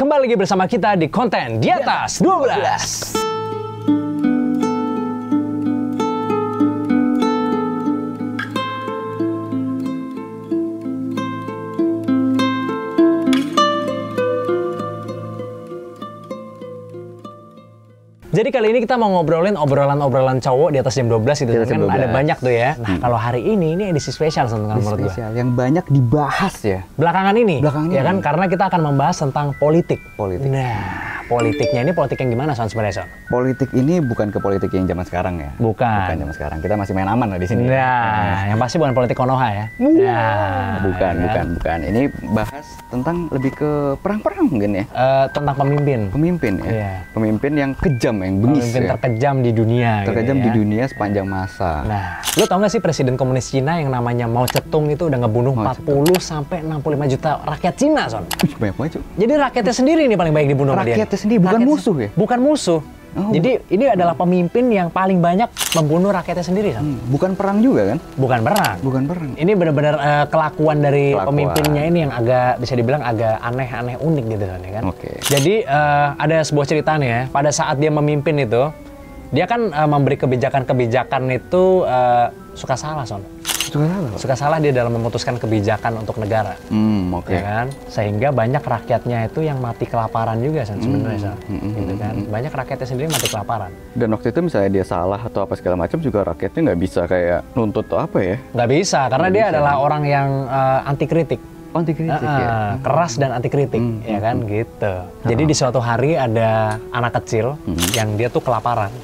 kembali lagi bersama kita di konten Di Atas 12. Jadi kali ini kita mau ngobrolin obrolan cowok di atas jam 12 gitu kan ada banyak tuh ya. Nah, kalau hari ini edisi spesial menurut gue. Yang banyak dibahas ya. Belakangan ini. Ya kan karena kita akan membahas tentang politik. Nah, politiknya ini politik yang gimana sebenarnya, Son? Politik ini bukan ke politik yang zaman sekarang ya. Bukan zaman sekarang. Kita masih main aman lah di sini. Nah, yang pasti bukan politik Konoha ya. Bukan. Ini bahas tentang lebih ke perang-perang mungkin ya. Tentang pemimpin. Pemimpin ya. Pemimpin yang kejam, yang bengis. Pemimpin terkejam di dunia. Terkejam gitu di ya. dunia sepanjang masa. Nah, lu tau gak sih presiden komunis Cina yang namanya Mao Zedong itu udah ngebunuh 40 sampai 65 juta rakyat Cina, Son. Banyak banget, Cuk. Jadi rakyatnya sendiri nih paling baik dibunuh sama dia. Rakyatnya sendiri, bukan musuh ya? Bukan musuh. Oh. Jadi ini adalah pemimpin yang paling banyak membunuh rakyatnya sendiri, Son. Bukan perang juga kan? Bukan perang. Bukan perang. Ini benar-benar kelakuan dari pemimpinnya ini yang agak bisa dibilang agak aneh-aneh unik gitu kan ya kan. Oke. Jadi ada sebuah cerita nih ya. Pada saat dia memimpin itu, dia kan memberi kebijakan-kebijakan itu suka salah, Son. Suka salah dia dalam memutuskan kebijakan untuk negara. Ya kan? Sehingga banyak rakyatnya itu yang mati kelaparan juga, Son, sebenarnya, Son. Gitu kan? Banyak rakyatnya sendiri mati kelaparan. Dan waktu itu misalnya dia salah atau apa segala macam juga rakyatnya nggak bisa kayak nuntut atau apa ya? Nggak bisa, karena dia adalah orang yang anti kritik. Anti kritik ya? Keras dan anti kritik, ya kan? Gitu. Jadi di suatu hari ada anak kecil yang dia tuh kelaparan.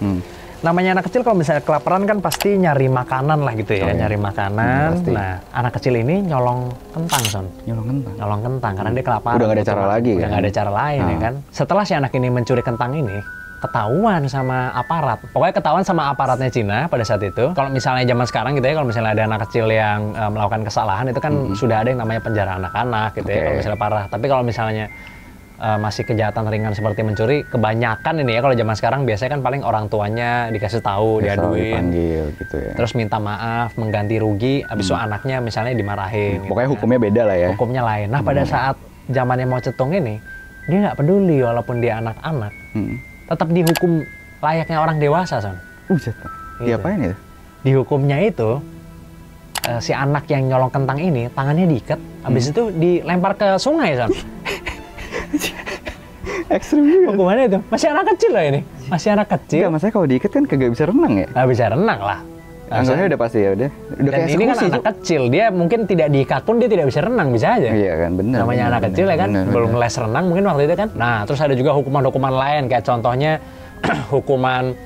Namanya anak kecil kalau misalnya kelaparan kan pasti nyari makanan lah gitu ya, nyari makanan. Nah, anak kecil ini nyolong kentang, Son. Nyolong kentang karena dia kelaparan. Udah nggak ada cara lagi kan? Udah nggak ada cara lain ya kan. Setelah si anak ini mencuri kentang ini, ketahuan sama aparat. Pokoknya ketahuan sama aparatnya Cina pada saat itu. Kalau misalnya zaman sekarang gitu ya, kalau misalnya ada anak kecil yang melakukan kesalahan itu kan sudah ada yang namanya penjara anak-anak gitu ya, kalau misalnya parah. Tapi kalau misalnya masih kejahatan ringan seperti mencuri, kebanyakan ini ya kalau zaman sekarang biasanya kan paling orang tuanya dikasih tahu, diaduin, dipanggil gitu ya. Terus minta maaf, mengganti rugi, habis itu anaknya misalnya dimarahin. Pokoknya gitu, hukumnya beda lah ya. Hukumnya lain. Nah, pada saat zamannya Mao Zedong ini, dia nggak peduli walaupun dia anak-anak, tetap dihukum layaknya orang dewasa, Son. Gitu. Diapain itu? Dihukumnya itu si anak yang nyolong kentang ini tangannya diikat, habis itu dilempar ke sungai, Son. Ekstrim juga. Hukumannya itu masih anak kecil lah ini, masih anak kecil. Enggak, maksudnya kalau diikat kan kagak bisa renang ya? Nggak bisa renang lah. Anggarannya udah pasti ya udah. Dan kayak ini kan anak kecil, dia mungkin tidak diikat pun dia tidak bisa renang, bisa aja. Iya kan, benar. Namanya anak kecil ya kan, belum les renang mungkin waktu itu kan. Nah, terus ada juga hukuman-hukuman lain kayak contohnya hukuman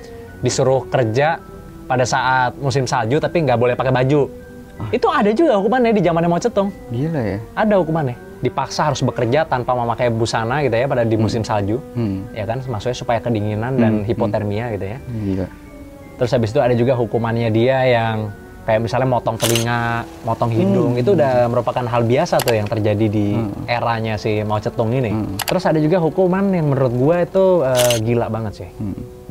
disuruh kerja pada saat musim salju tapi nggak boleh pakai baju. Itu ada juga hukumannya di zamannya Mao Zedong. Gila ya. Ada hukumannya. Dipaksa harus bekerja tanpa memakai busana gitu ya pada di musim salju. Ya kan, maksudnya supaya kedinginan dan hipotermia gitu ya. Gila. Terus habis itu ada juga hukumannya dia yang kayak misalnya motong telinga, motong hidung, itu udah merupakan hal biasa tuh yang terjadi di eranya si Mao Zedong ini. Terus ada juga hukuman yang menurut gue itu gila banget sih.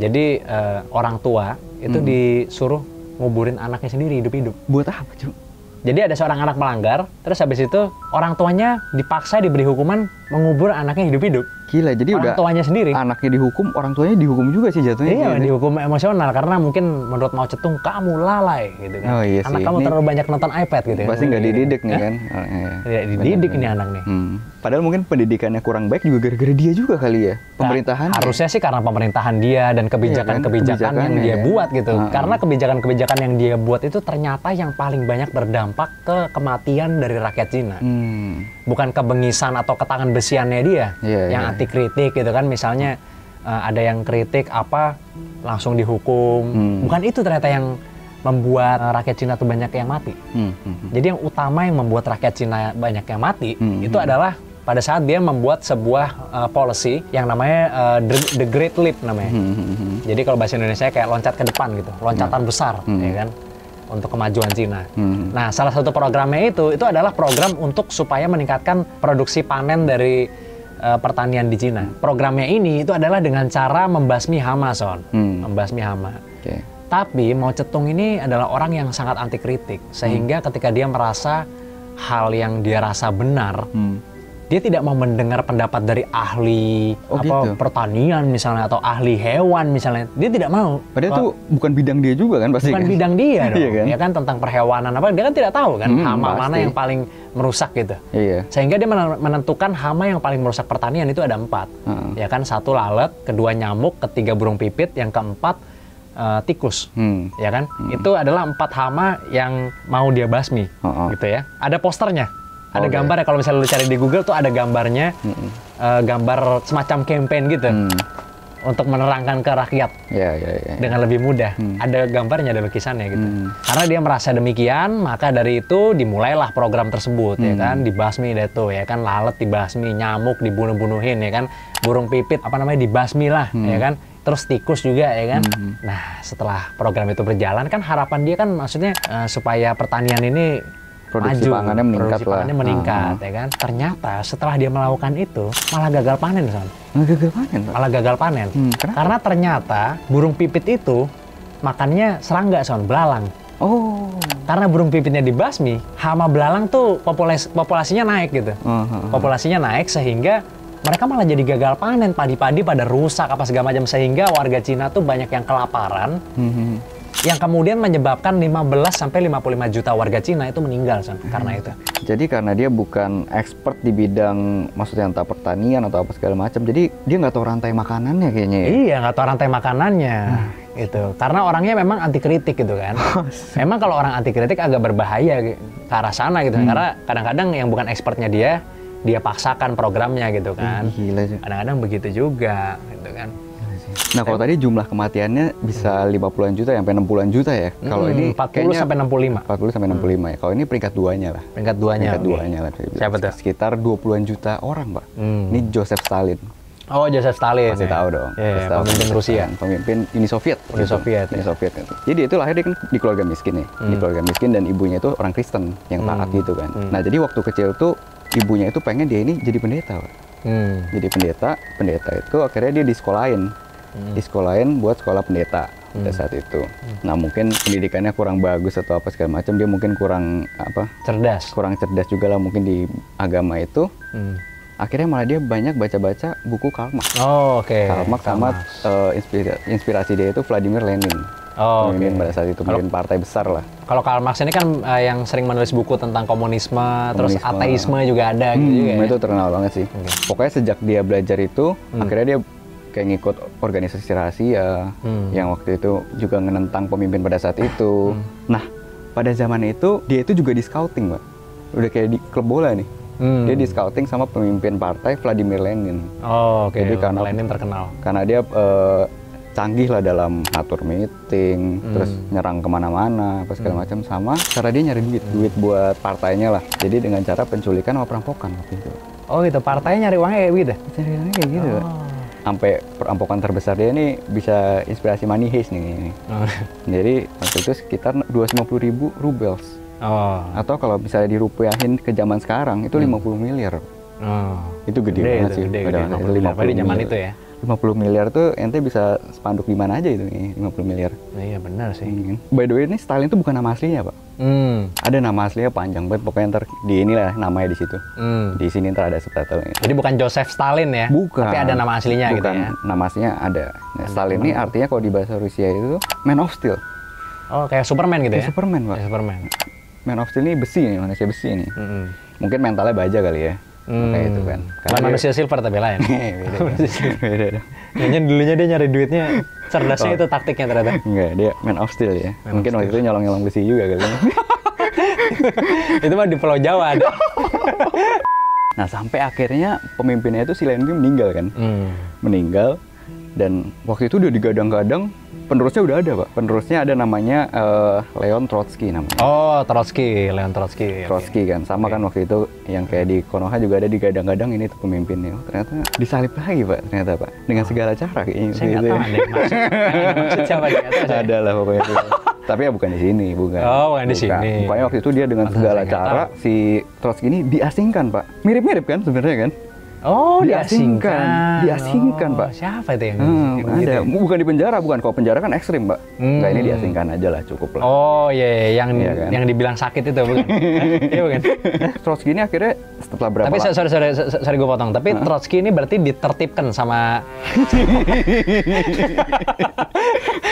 Jadi orang tua itu disuruh nguburin anaknya sendiri hidup-hidup. Buat apa, Cuk? Jadi ada seorang anak melanggar, terus habis itu orang tuanya dipaksa diberi hukuman mengubur anaknya hidup-hidup. Gila, jadi orang udah tuanya sendiri. Anaknya dihukum, orang tuanya dihukum juga sih jatuhnya. Iya, dihukum emosional karena mungkin menurut Mao Zedong kamu lalai gitu kan. Oh, iya anak sih. kamu terlalu banyak nonton iPad gitu ya. Pasti nggak dididik nih kan. Tidak dididik ini anak nih. Padahal mungkin pendidikannya kurang baik juga gara-gara dia juga kali ya. Pemerintahan. Nah, harusnya sih karena pemerintahan dia dan kebijakan-kebijakan yang dia buat gitu. Karena kebijakan-kebijakan yang dia buat itu ternyata yang paling banyak berdampak ke kematian dari rakyat Cina. Bukan kebengisan atau ketangan besiannya dia yang anti kritik gitu kan. Misalnya ada yang kritik apa langsung dihukum. Bukan itu ternyata yang membuat rakyat Cina tuh banyak yang mati. Jadi yang utama yang membuat rakyat Cina banyak yang mati itu adalah pada saat dia membuat sebuah policy yang namanya the Great Leap namanya. Jadi kalau bahasa Indonesia kayak loncat ke depan gitu, loncatan besar, ya kan, untuk kemajuan Cina. Nah, salah satu programnya itu adalah program untuk supaya meningkatkan produksi panen dari pertanian di Cina. Programnya ini itu adalah dengan cara membasmi hama, Son. Membasmi hama. Tapi Mao Zedong ini adalah orang yang sangat anti kritik, sehingga ketika dia merasa hal yang dia rasa benar dia tidak mau mendengar pendapat dari ahli pertanian misalnya atau ahli hewan misalnya. Dia tidak mau. Padahal itu bukan bidang dia juga kan pasti. Bukan kan? bidang dia dong. Iya kan? Ya kan tentang perhewanan apa dia kan tidak tahu kan hama pasti. mana yang paling merusak gitu. Iya. Sehingga dia menentukan hama yang paling merusak pertanian itu ada 4. Ya kan, 1 lalat, kedua nyamuk, ketiga burung pipit, yang keempat tikus. Ya kan? Itu adalah 4 hama yang mau dia basmi gitu ya. Ada posternya. Ada gambar ya, kalau misalnya lu cari di Google tuh ada gambarnya, gambar semacam campaign gitu, untuk menerangkan ke rakyat dengan lebih mudah. Ada gambarnya, ada lukisannya gitu. Karena dia merasa demikian, maka dari itu dimulailah program tersebut, ya kan, dibasmi deh tuh, ya kan, lalat dibasmi, nyamuk dibunuh-bunuhin, ya kan, burung pipit dibasmi lah, ya kan. Terus tikus juga, ya kan. Nah, setelah program itu berjalan kan harapan dia kan maksudnya supaya pertanian ini produksi pangannya meningkat lah. Meningkat, ya kan. Ternyata setelah dia melakukan itu malah gagal panen, Son. Malah gagal panen, Pak? Malah gagal panen. Karena ternyata burung pipit itu makannya serangga, Son, belalang. Oh. Karena burung pipitnya dibasmi, hama belalang tuh populasinya naik gitu. Populasinya naik sehingga mereka malah jadi gagal panen, padi-padi pada rusak apa segala macam, sehingga warga Cina tuh banyak yang kelaparan. Yang kemudian menyebabkan 15 sampai 55 juta warga Cina itu meninggal, Son, karena itu. Jadi karena dia bukan expert di bidang, maksudnya entah pertanian atau apa segala macam, jadi dia nggak tahu rantai makanannya kayaknya ya? Iya, nggak tahu rantai makanannya. Gitu. Karena orangnya memang anti kritik gitu kan. Memang kalau orang anti kritik agak berbahaya ke arah sana gitu. Karena kadang-kadang yang bukan expertnya dia paksakan programnya gitu kan. Gila sih. Kadang-kadang begitu juga gitu kan. Nah, kalau tadi jumlah kematiannya bisa 50-an juta sampai 60-an juta ya. Kalau ini 40 sampai 65. 40 sampai 65 ya. Kalau ini peringkat 2-nya lah. Peringkat 2-nya. Peringkat 2-nya lah. Siapa tuh? Sekitar 20-an juta orang, Pak. Ini Joseph Stalin. Oh, Joseph Stalin. Pasti tahu dong. Pemimpin Rusia. Pemimpin Uni Soviet. Uni Soviet. Uni Soviet. Jadi itu lahir kan di keluarga miskin ya. Di keluarga miskin dan ibunya itu orang Kristen yang taat gitu kan. Nah, jadi waktu kecil tuh ibunya itu pengen dia ini jadi pendeta, Pak. Jadi pendeta itu akhirnya dia disekolahin buat sekolah pendeta pada saat itu. Nah, mungkin pendidikannya kurang bagus atau apa segala macam, dia mungkin kurang cerdas juga lah mungkin di agama itu. Akhirnya malah dia banyak baca-baca buku Karl Marx. Oh, oke. Karl Marx sama inspirasi dia itu Vladimir Lenin. Oh, pemimpin pada saat itu, pemimpin partai besar lah. Kalau Karl Marx ini kan yang sering menulis buku tentang komunisme, terus ateisme juga ada gitu juga ya. Itu terkenal banget sih. Pokoknya sejak dia belajar itu, akhirnya dia kayak ngikut organisasi rahasia yang waktu itu juga menentang pemimpin pada saat itu. Nah, pada zaman itu dia itu juga di scouting, Pak. Udah kayak di klub bola nih. Dia di scouting sama pemimpin partai Vladimir Lenin. Oh, oke. Jadi karena Lenin terkenal. Karena dia canggih lah dalam atur meeting, terus nyerang kemana-mana, apa segala macam, sama cara dia nyari duit buat partainya lah. Jadi dengan cara penculikan sama perampokan waktu itu. Oh gitu, partainya nyari uangnya kayak gitu? Nyari uangnya kayak gitu, Pak. Sampai perampokan terbesar dia nih bisa inspirasi money heist nih. Jadi waktu itu sekitar 250.000 rubles. Atau kalau misalnya dirupiahin ke zaman sekarang itu 50 miliar. Itu gede banget sih. Gede. 50 zaman itu ya. 50 miliar tuh ente bisa spanduk di mana aja itu nih, 50 miliar. Iya benar sih. By the way, ini Stalin itu bukan nama aslinya, Pak. Ada nama aslinya panjang banget, pokoknya ntar di inilah namanya di situ. Di sini ntar ada subtitle. Jadi bukan Joseph Stalin ya? Bukan. Tapi ada nama aslinya bukan, gitu ya? Nama aslinya ada. Nah, Stalin ini artinya kalau di bahasa Rusia itu Man of Steel. Oh, kayak Superman gitu ya? Superman, Pak. Kayak Superman. Man of Steel ini besi nih, manusia besi nih. Mungkin mentalnya baja kali ya. Kayak itu kan. Bukan manusia silver tapi lain. Beda. Kayaknya dulunya dia nyari duitnya, cerdasnya itu taktiknya ternyata. Enggak, dia Man of Steel ya. Mungkin waktu itu nyolong-nyolong besi juga kali. Itu mah di Pulau Jawa ada. Nah, sampai akhirnya pemimpinnya itu si Lenin meninggal kan. Meninggal, dan waktu itu udah digadang-gadang penerusnya udah ada, Pak. Penerusnya ada namanya Leon Trotsky namanya. Oh, Leon Trotsky. Trotsky kan, sama kan waktu itu yang kayak di Konoha juga ada digadang-gadang ini tuh pemimpinnya. Ternyata disalib lagi, Pak. Ternyata, Pak. Dengan segala cara kayaknya. Saya nggak tahu ada maksud siapa dia. Ada lah pokoknya. Tapi ya bukan di sini, bukan. Oh, bukan di sini. Pokoknya waktu itu dia dengan segala cara si Trotsky ini diasingkan, Pak. Mirip-mirip kan sebenarnya kan? Oh, diasingkan, oh, Pak. Siapa itu yang ada. gitu? Bukan di penjara, bukan. Kalau penjara kan ekstrim, Pak. Enggak, ini diasingkan aja lah, cukup lah. Oh, iya, yang kan? yang dibilang sakit itu bukan? Iya bukan? Trotsky ini akhirnya setelah berapa Tapi sorry gue potong. Tapi Trotsky ini berarti ditertibkan sama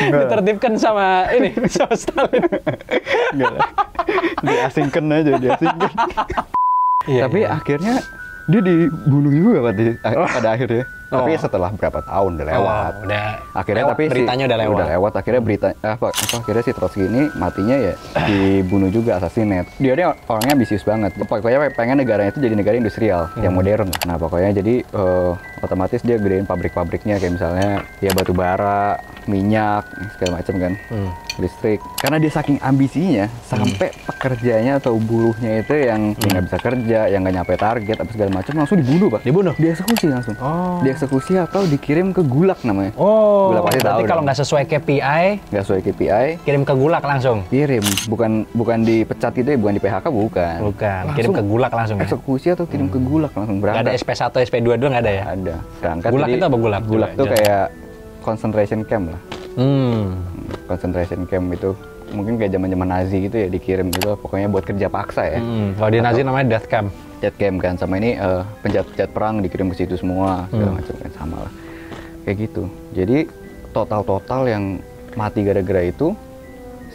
ditertibkan sama ini, sama Stalin. Enggak lah. Diasingkan aja, diasingkan. Tapi akhirnya dia dibunuh juga pada akhirnya. Tapi setelah berapa tahun udah lewat. Akhirnya lewat, beritanya udah lewat. Akhirnya akhirnya si Trotsky ini matinya ya dibunuh juga, assassinate. Dia ini orangnya ambisius banget. Pokoknya pengen negaranya itu jadi negara industrial yang modern. Nah, pokoknya jadi otomatis dia gedein pabrik-pabriknya kayak misalnya ya batu bara, minyak, segala macam kan. Listrik. Karena dia saking ambisinya sampai pekerjanya atau buruhnya itu yang nggak bisa kerja, yang nggak nyampe target apa segala macam langsung dibunuh, Pak. Dibunuh? Dieksekusi langsung. Dieksekusi atau dikirim ke gulag namanya. Gulag pasti berarti kalau nggak sesuai KPI, kirim ke gulag langsung. Kirim, bukan dipecat gitu ya, bukan di PHK, bukan. Langsung kirim ke gulag langsung. Eksekusi atau kirim ke gulag langsung berangkat. Nggak ada SP1, SP2 nggak ada ya? Ada. Berangkat. Gulag itu apa gulag? Gulag tuh kayak concentration camp lah. Concentration camp itu mungkin kayak zaman Nazi gitu ya, dikirim gitu pokoknya buat kerja paksa ya. Kalau di Nazi namanya death camp. Death camp kan, sama ini penjahat-penjahat perang dikirim ke situ semua segala macam kan, sama lah kayak gitu. Jadi total yang mati gara-gara itu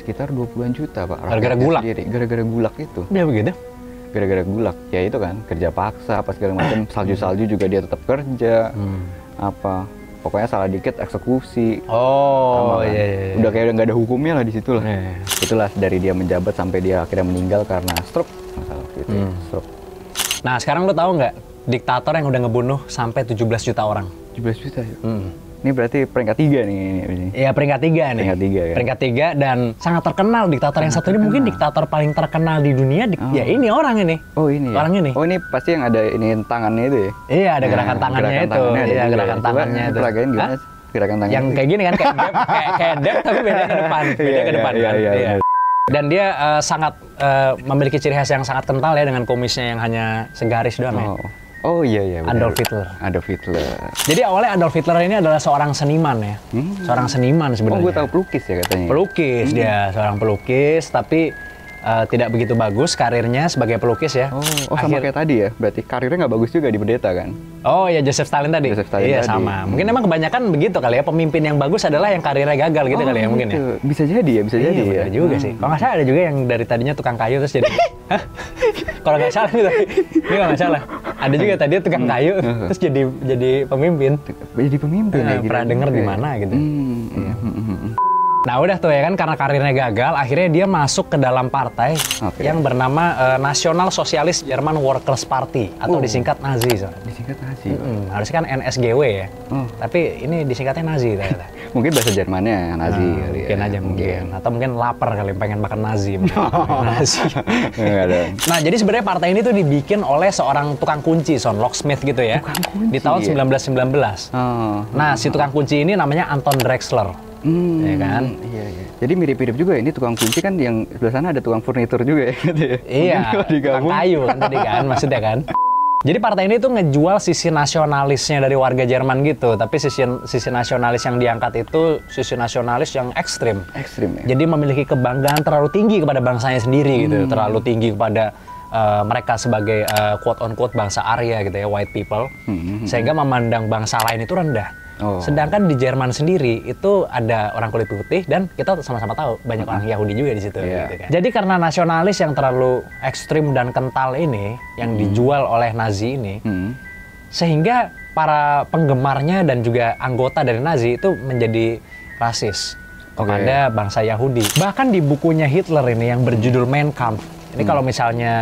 sekitar 20-an juta, Pak. Gara-gara gulag? Gara-gara gulag itu. Ya begitu? Gara-gara gulag ya itu kan, kerja paksa apa segala macam. Salju juga dia tetap kerja. Pokoknya salah dikit eksekusi. Iya. Udah kayak nggak ada hukumnya lah di situ lah. Itulah dari dia menjabat sampai dia akhirnya meninggal karena stroke, masalah gitu. Stroke. Nah, sekarang lo tahu nggak diktator yang udah ngebunuh sampai 17 juta orang? 17 juta ya? Ini berarti peringkat 3 nih. Iya, peringkat 3 nih. Peringkat 3 ya? Peringkat 3 dan sangat terkenal. Diktator yang satu ini mungkin diktator paling terkenal di dunia. Ya ini orang ini. Oh ini ya? Orang ini. Oh ini pasti yang ada ini tangannya itu ya? Iya, ada gerakan tangannya itu. Iya, gerakan tangannya itu. Peragain gimana? Gerakan tangannya yang kayak gini kan, kayak dep tapi beda ke depan. Beda ke depan kan. Iya. Dan dia sangat memiliki ciri khas yang sangat kental ya, dengan kumisnya yang hanya segaris doang ya. Oh iya. Adolf Hitler. Jadi awalnya Adolf Hitler ini adalah seorang seniman ya. Seorang seniman sebenarnya. Oh, gue tahu pelukis ya katanya. Pelukis dia, seorang pelukis, tapi tidak begitu bagus karirnya sebagai pelukis ya. Sama kayak tadi ya. Berarti karirnya nggak bagus juga di pendeta kan? Oh ya, Joseph Stalin tadi. Iya, sama. Mungkin emang kebanyakan begitu kali ya, pemimpin yang bagus adalah yang karirnya gagal gitu kali ya, mungkin ya. Bisa jadi ya, bisa jadi ya. Juga sih. Kalau nggak salah ada juga yang dari tadinya tukang kayu terus jadi. Kalau nggak salah gitu. Ini nggak salah. Ada juga tadinya tukang kayu terus jadi pemimpin. Jadi pemimpin ya. Pernah denger di mana gitu. Nah udah tuh ya kan, karena karirnya gagal, akhirnya dia masuk ke dalam partai yang bernama National Socialist German Workers Party atau disingkat Nazi. Disingkat Nazi. Harusnya kan NSGW ya. Tapi ini disingkatnya Nazi ternyata. Mungkin bahasa Jermannya Nazi kali ya. Mungkin aja mungkin. Atau mungkin lapar kali, pengen makan Nazi. Nazi. Nah jadi sebenarnya partai ini tuh dibikin oleh seorang tukang kunci, locksmith gitu ya. Di tahun 1919. Nah si tukang kunci ini namanya Anton Drexler. Ya kan? Iya. Jadi mirip-mirip juga ini tukang kunci kan, yang sebelah sana ada tukang furnitur juga ya gitu ya. Iya, tukang kayu kan tadi kan, maksudnya kan. Jadi partai ini tuh ngejual sisi nasionalisnya dari warga Jerman gitu, tapi sisi nasionalis yang diangkat itu sisi nasionalis yang ekstrim. Ekstrim ya. Jadi memiliki kebanggaan terlalu tinggi kepada bangsanya sendiri gitu, terlalu tinggi kepada mereka sebagai quote on quote bangsa Arya gitu ya, white people, sehingga memandang bangsa lain itu rendah. Sedangkan di Jerman sendiri itu ada orang kulit putih dan kita sama-sama tahu banyak orang Yahudi juga di situ. Gitu kan. Jadi karena nasionalis yang terlalu ekstrim dan kental ini yang dijual oleh Nazi ini, sehingga para penggemarnya dan juga anggota dari Nazi itu menjadi rasis kepada bangsa Yahudi. Bahkan di bukunya Hitler ini yang berjudul Mein Kampf. Ini kalau misalnya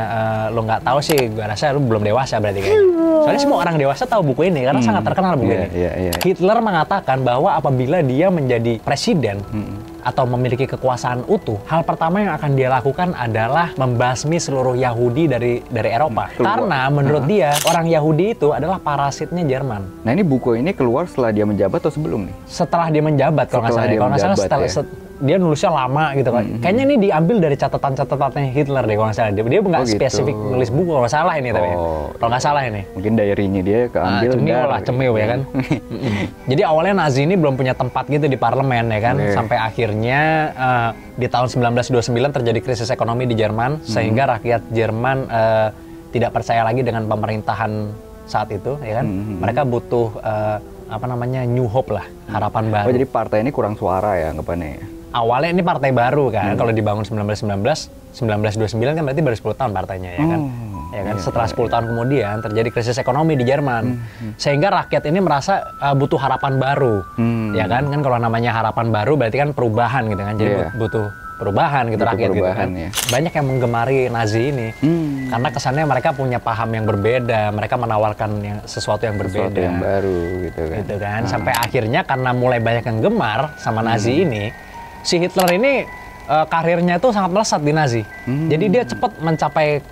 lo nggak tahu sih, gue rasa lo belum dewasa berarti kayaknya. Soalnya semua orang dewasa tahu buku ini karena sangat terkenal buku ini. Hitler mengatakan bahwa apabila dia menjadi presiden atau memiliki kekuasaan utuh, hal pertama yang akan dia lakukan adalah membasmi seluruh Yahudi dari Eropa. Karena menurut dia orang Yahudi itu adalah parasitnya Jerman. Nah ini buku ini keluar setelah dia menjabat atau sebelum nih? Setelah dia menjabat kalau nggak salah. Kalau nggak salah dia nulisnya lama gitu kan. Kayaknya ini diambil dari catatan-catatannya Hitler deh kalau nggak salah. Dia nggak spesifik nulis buku kalau nggak salah ini tapi. Kalau nggak salah ini. Mungkin diary-nya dia keambil. Cemil ya kan. Jadi awalnya Nazi ini belum punya tempat gitu di parlemen ya kan. Sampai akhirnya di tahun 1929 terjadi krisis ekonomi di Jerman sehingga rakyat Jerman tidak percaya lagi dengan pemerintahan saat itu ya kan. Mereka butuh new hope lah, harapan baru. Oh, jadi partai ini kurang suara ya anggapannya. Awalnya ini partai baru kan, kalau dibangun 1929 kan berarti baru 10 tahun partainya ya kan. Ya kan, setelah 10 tahun kemudian terjadi krisis ekonomi di Jerman. Sehingga rakyat ini merasa butuh harapan baru. Ya kan kalau namanya harapan baru berarti kan perubahan gitu kan. Jadi butuh perubahan gitu rakyat gitu kan. Ya. Banyak yang menggemari Nazi ini. Karena kesannya mereka punya paham yang berbeda, mereka menawarkan sesuatu yang berbeda. Sesuatu yang baru gitu kan. Sampai akhirnya karena mulai banyak yang gemar sama Nazi ini, si Hitler ini karirnya itu sangat melesat di Nazi. Jadi dia cepat mencapai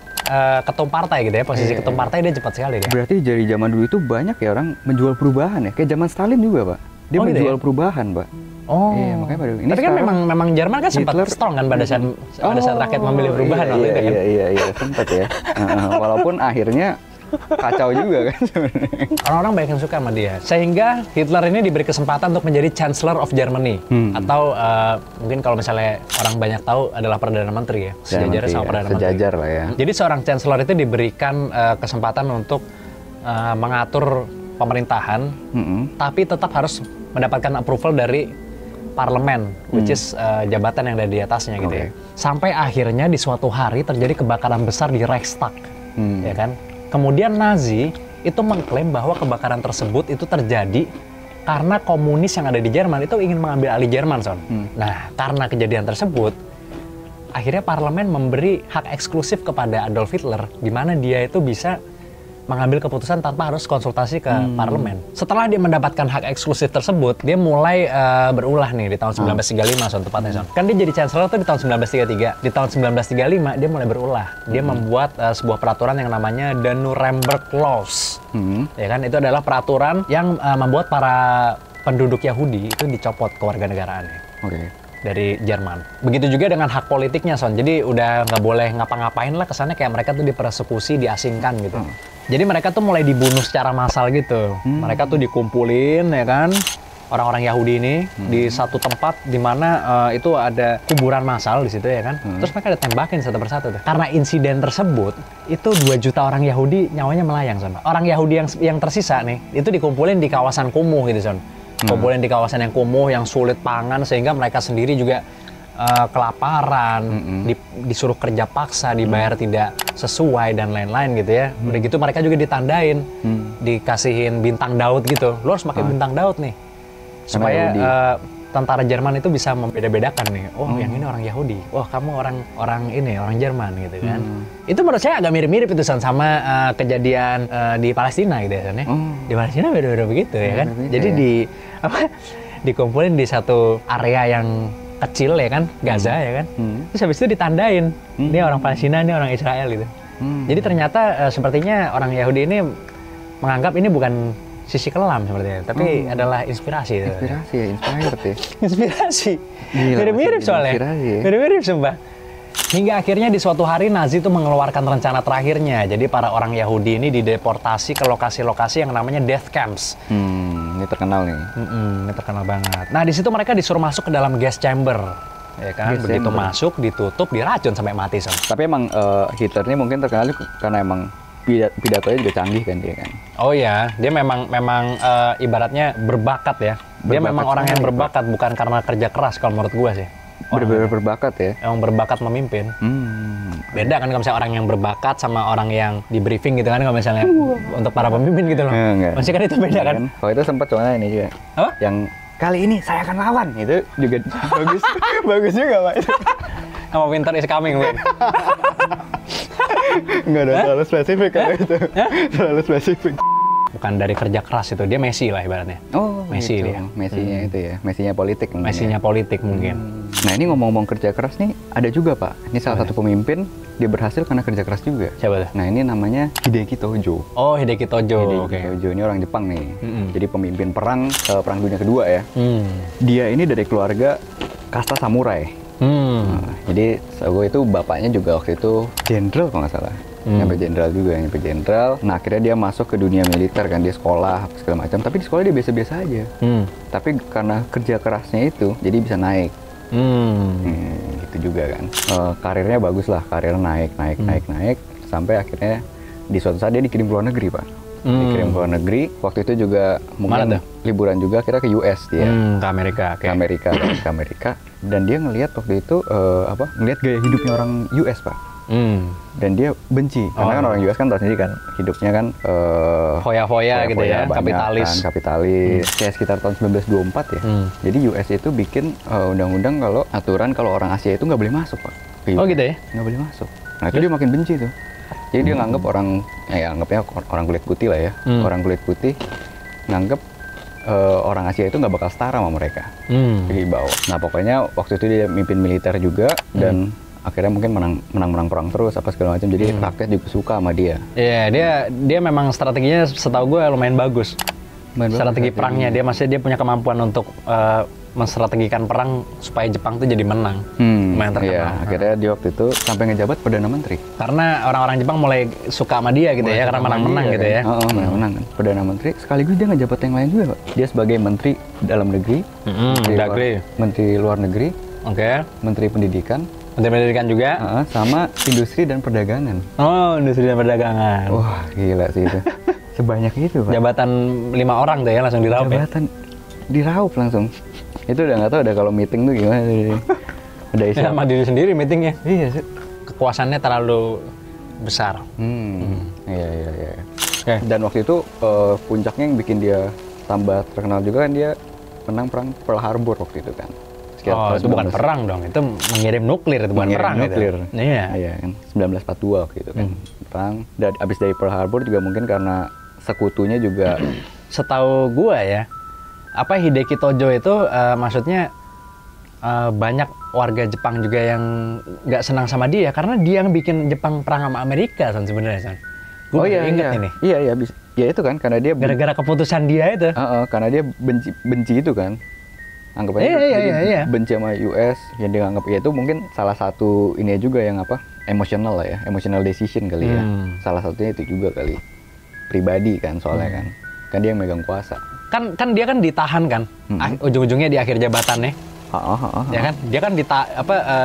ketum partai gitu ya, posisi ketum partai dia cepat sekali dia. Berarti dari zaman dulu itu banyak ya orang menjual perubahan ya, kayak zaman Stalin juga Pak. Dia menjual perubahan Pak. Iya, makanya pada ini. Tapi kan memang Jerman kan sempat strong kan pada saat rakyat memilih perubahan waktu itu kan. Iya, sempat ya. Walaupun akhirnya kacau juga kan sebenarnya. Orang-orang banyak yang suka sama dia. Sehingga Hitler ini diberi kesempatan untuk menjadi Chancellor of Germany. Atau mungkin kalau misalnya orang banyak tahu adalah Perdana Menteri ya. Sejajar sama Perdana Menteri. Sejajar lah ya. Jadi seorang Chancellor itu diberikan kesempatan untuk mengatur pemerintahan, tapi tetap harus mendapatkan approval dari parlemen, which is jabatan yang ada di atasnya gitu ya. Sampai akhirnya di suatu hari terjadi kebakaran besar di Reichstag, ya kan. Kemudian Nazi itu mengklaim bahwa kebakaran tersebut itu terjadi karena komunis yang ada di Jerman itu ingin mengambil alih Jerman, Son. Nah, karena kejadian tersebut, akhirnya parlemen memberi hak eksklusif kepada Adolf Hitler, di mana dia itu bisa mengambil keputusan tanpa harus konsultasi ke parlemen. Setelah dia mendapatkan hak eksklusif tersebut, dia mulai berulah nih di tahun 1935, Son, tepatnya, Son. Kan dia jadi Chancellor tuh di tahun 1933. Di tahun 1935 dia mulai berulah. Dia membuat sebuah peraturan yang namanya The Nuremberg Laws. Ya kan, itu adalah peraturan yang membuat para penduduk Yahudi itu dicopot kewarganegaraannya. Dari Jerman. Begitu juga dengan hak politiknya, Son. Jadi udah nggak boleh ngapa-ngapain lah, kesannya kayak mereka tuh dipersekusi, diasingkan gitu. Jadi mereka tuh mulai dibunuh secara massal gitu. Mereka tuh dikumpulin ya kan, orang-orang Yahudi ini di satu tempat di mana itu ada kuburan massal di situ ya kan. Terus mereka ditembakin satu persatu tuh. Karena insiden tersebut, itu 2 juta orang Yahudi nyawanya melayang, Son. Orang Yahudi yang tersisa nih, itu dikumpulin di kawasan kumuh gitu, Son. Kumpulin di kawasan yang kumuh, yang sulit pangan, sehingga mereka sendiri juga kelaparan, disuruh kerja paksa, dibayar tidak sesuai dan lain-lain gitu ya. Begitu mereka juga ditandain, dikasihin bintang Daud gitu. Lo harus pakai bintang Daud nih, supaya tentara Jerman itu bisa membeda-bedakan nih. Oh, yang ini orang Yahudi. Wah, kamu orang ini orang Jerman gitu kan. Itu menurut saya agak mirip-mirip itu, Son, sama kejadian di Palestina gitu ya, Son, ya. Di Palestina beda-beda begitu ya kan. Jadi dikumpulin di satu area yang kecil ya kan, Gaza ya kan. Terus habis itu ditandain, ini orang Palestina, ini orang Israel gitu. Jadi ternyata sepertinya orang Yahudi ini menganggap ini bukan sisi kelam sepertinya, tapi adalah inspirasi. Inspirasi ya, inspired ya. Inspirasi. Mirip-mirip soalnya. Mirip-mirip sumpah. Hingga akhirnya di suatu hari Nazi itu mengeluarkan rencana terakhirnya. Jadi para orang Yahudi ini dideportasi ke lokasi-lokasi yang namanya death camps. Ini terkenal nih. Ini terkenal banget. Nah, di situ mereka disuruh masuk ke dalam gas chamber. Ya kan, begitu masuk, ditutup, diracun sampai mati, Son. Tapi emang Hitler ini mungkin terkenal karena emang pidatonya juga canggih kan dia kan. Oh iya, dia memang ibaratnya berbakat ya. Dia memang orang yang berbakat, bukan karena kerja keras kalau menurut gua sih. Bener-bener berbakat ya. Emang berbakat memimpin. Beda kan kalau misalnya orang yang berbakat sama orang yang di briefing gitu kan, kalau misalnya untuk para pemimpin gitu loh. Maksudnya kan itu beda kan. Kalau itu sempat soalnya ini juga. Apa? Yang kali ini saya akan lawan, itu juga bagus. Bagus juga, Pak. Sama Winter is Coming, Win. Enggak ada, terlalu spesifik kalau itu. Terlalu spesifik. Bukan dari kerja keras itu, dia Messi lah ibaratnya. Oh, Messi gitu. dia. Messinya itu ya, Messinya politik mungkin. Messinya politik mungkin. Nah, ini ngomong-ngomong kerja keras nih, ada juga, Pak. Ini salah satu pemimpin, dia berhasil karena kerja keras juga. Siapa tuh? Nah, ini namanya Hideki Tojo. Oh, Hideki Tojo. Hideki Tojo ini orang Jepang nih. Jadi pemimpin Perang Dunia Kedua ya. Dia ini dari keluarga kasta samurai. Jadi Sago itu bapaknya juga waktu itu jenderal kalau nggak salah. Nyampe jenderal. Nah akhirnya dia masuk ke dunia militer kan, dia sekolah segala macam. Tapi di sekolah dia biasa-biasa aja. Tapi karena kerja kerasnya itu, jadi bisa naik. Gitu juga kan. Karirnya bagus lah, karir naik. Sampai akhirnya di suatu saat dia dikirim ke luar negeri, Pak. Dikirim ke luar negeri. Waktu itu juga mungkin liburan juga, akhirnya ke US dia. Ke Amerika. Ke Amerika. Dan dia ngelihat waktu itu ngelihat gaya hidupnya orang US, Pak. Dan dia benci karena kan orang US kan tahu sendiri kan hidupnya kan foya-foya gitu ya, kapitalis. Kayak sekitar tahun 1924 ya. Jadi US itu bikin undang-undang aturan kalau orang Asia itu nggak boleh masuk, Pak. Oh gitu ya? Nggak boleh masuk. Nah itu dia makin benci tuh. Jadi dia nganggep anggapnya orang kulit putih lah ya. Orang kulit putih nganggep orang Asia itu nggak bakal setara sama mereka. Di bawah. Nah pokoknya waktu itu dia mimpin militer juga dan akhirnya mungkin menang perang terus apa segala macam. Jadi rakyat juga suka sama dia. Iya, dia memang strateginya setahu gue lumayan bagus. Strategi perangnya dia punya kemampuan untuk menstrategikan perang supaya Jepang tuh jadi menang. Lumayan terkenal. Iya, akhirnya dia waktu itu sampai ngejabat Perdana Menteri. Karena orang-orang Jepang mulai suka sama dia gitu ya, karena menang-menang gitu ya. Menang-menang kan. Perdana Menteri sekaligus dia ngejabat yang lain juga, Pak. Dia sebagai Menteri Dalam Negeri, Menteri Luar Negeri, Menteri Pendidikan. Menteri Pendidikan juga? Sama Industri dan Perdagangan. Oh, Industri dan Perdagangan. Wah, gila sih itu. Sebanyak itu, Pak. Jabatan 5 orang tuh ya, langsung diraup ya? Jabatan diraup langsung. Itu udah nggak tahu kalau meeting tuh gimana. Udah isi sama diri sendiri meetingnya. Iya sih. Kekuasaannya terlalu besar. Iya. Dan waktu itu puncaknya yang bikin dia tambah terkenal juga kan dia menang perang Pearl Harbor waktu itu kan. Itu bukan perang dong, itu mengirim nuklir, itu bukan perang. Nuklir. Gitu. Iya kan, 1942 waktu itu kan. Perang, dan abis dari Pearl Harbor juga mungkin karena sekutunya juga. Setahu gua ya, Hideki Tojo itu maksudnya banyak warga Jepang juga yang nggak senang sama dia, karena dia yang bikin Jepang perang sama Amerika kan sebenarnya kan. Gua inget ini. Iya, ya itu kan, karena dia gara-gara keputusan dia itu. Karena dia benci itu kan. Anggap aja benci sama US yang dia anggap ya itu mungkin salah satu ini juga yang emosional lah ya, emotional decision kali ya. Salah satunya itu juga kali, pribadi kan soalnya kan dia yang megang kuasa. Kan dia kan ditahan kan, ujung-ujungnya di akhir jabatannya. Ya kan, dia kan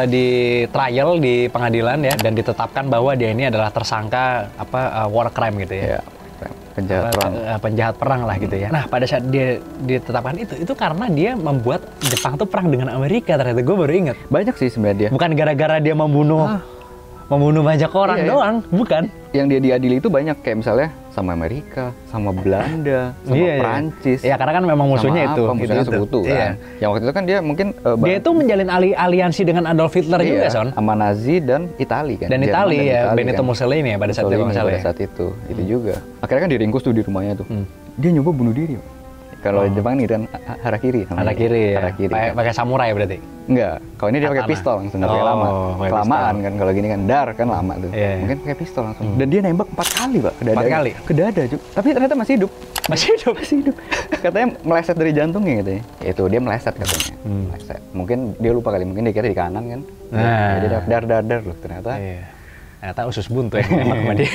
di trial di pengadilan ya, dan ditetapkan bahwa dia ini adalah tersangka war crime gitu ya. Penjahat perang lah gitu ya. Nah pada saat dia ditetapkan itu karena dia membuat Jepang tuh perang dengan Amerika, ternyata gue baru ingat. Banyak sih sebenarnya dia. Bukan gara-gara dia membunuh banyak orang doang, bukan. Yang dia diadili itu banyak, kayak misalnya sama Amerika, sama Belanda, sama Perancis. Iya, karena kan memang musuhnya itu. Musuhnya sekutu kan. Yang waktu itu kan dia mungkin dia itu menjalin aliansi dengan Adolf Hitler juga, Son. Sama Nazi dan Itali kan. Dan Itali ya, Benito Mussolini ya pada saat itu. Pada saat itu juga. Akhirnya kan diringkus tuh di rumahnya tuh. Dia nyoba bunuh diri. Kalau Jepang nih kan harakiri. Pakai samurai berarti? Enggak. Kalau ini dia pakai pistol langsung, nggak pakai lama. Kelamaan kan kalau gini kan kan lama tuh. Mungkin pakai pistol langsung. Dan dia nembak 4 kali, Pak, ke dada. 4 kali? Ke dada juga. Tapi ternyata masih hidup. Masih hidup. Katanya meleset dari jantungnya gitu ya. Itu dia meleset katanya. Meleset. Mungkin dia lupa kali, mungkin dia kira di kanan kan. Jadi dar loh ternyata. Ternyata usus buntu yang nembak sama dia.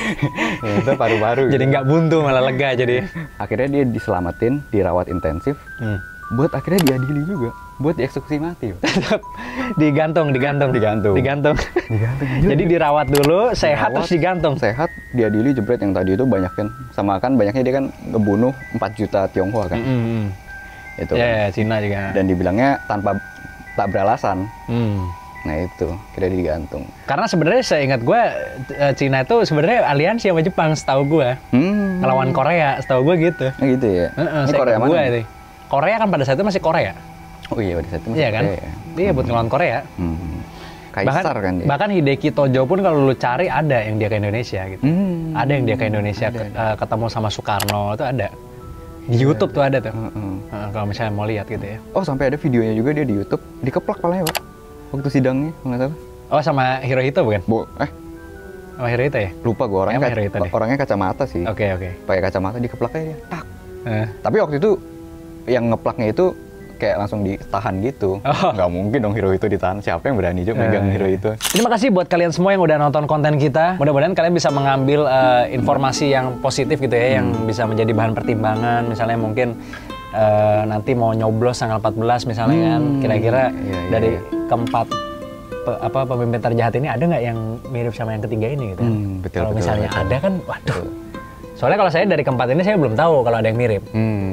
Itu paru-paru. Jadi nggak buntu, malah lega jadi. Akhirnya dia diselamatin, dirawat intensif. Buat akhirnya diadili juga. Buat dieksekusi mati. Digantung. Jadi dirawat dulu, sehat terus digantung. Sehat, diadili, jebret. Yang tadi itu banyak kan. Sama kan banyaknya dia kan ngebunuh 4 juta Tionghoa kan. Itu. Iya, Cina juga. Dan dibilangnya tanpa tak beralasan. Nah itu, kira digantung. Karena sebenarnya saya ingat gue, Cina itu sebenarnya aliansi sama Jepang, setahu gue. Ngelawan Korea, setahu gue gitu. Gitu ya? Ini Korea mana? Korea kan pada saat itu masih Korea. Oh iya, pada saat itu masih Korea kan? Iya, buat ngelawan Korea. Kaisar kan dia. Bahkan Hideki Tojo pun kalau lu cari ada yang dia ke Indonesia gitu. Ada yang dia ke Indonesia, ketemu sama Soekarno, itu ada. Di YouTube tuh ada tuh. Kalau misalnya mau lihat gitu ya. Oh, sampai ada videonya juga dia di YouTube, dikeplak palanya, Pak. Waktu sidangnya, nggak salah. Oh, sama Hirohito bukan? Sama Hirohito ya? Lupa gue, orangnya kacamata sih. Oke. Pakai kacamata, dikeplaknya dia. Tak. Tapi waktu itu yang ngeplaknya itu kayak langsung ditahan gitu. Nggak mungkin dong hero itu ditahan. Siapa yang berani juga megang hero itu? Terima kasih buat kalian semua yang udah nonton konten kita. Mudah-mudahan kalian bisa mengambil informasi yang positif gitu ya, yang bisa menjadi bahan pertimbangan. Misalnya mungkin nanti mau nyoblos tanggal 14 misalnya kan. Kira-kira dari keempat pemimpin terjahat ini ada nggak yang mirip sama yang ketiga ini gitu? Kalau misalnya ada kan, waduh. Soalnya kalau saya dari keempat ini saya belum tahu kalau ada yang mirip.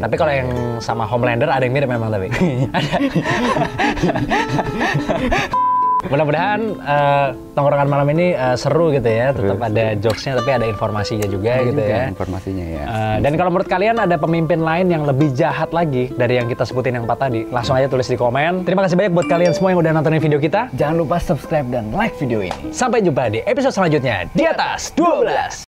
Tapi kalau yang sama Homelander ada yang mirip memang tapi. Ada. Mudah-mudahan tongkrongan malam ini seru gitu ya. Tetap ada jokesnya tapi ada informasinya juga gitu ya. Informasinya ya. Dan kalau menurut kalian ada pemimpin lain yang lebih jahat lagi dari yang kita sebutin yang 4 tadi, langsung aja tulis di komen. Terima kasih banyak buat kalian semua yang udah nontonin video kita. Jangan lupa subscribe dan like video ini. Sampai jumpa di episode selanjutnya di atas 12.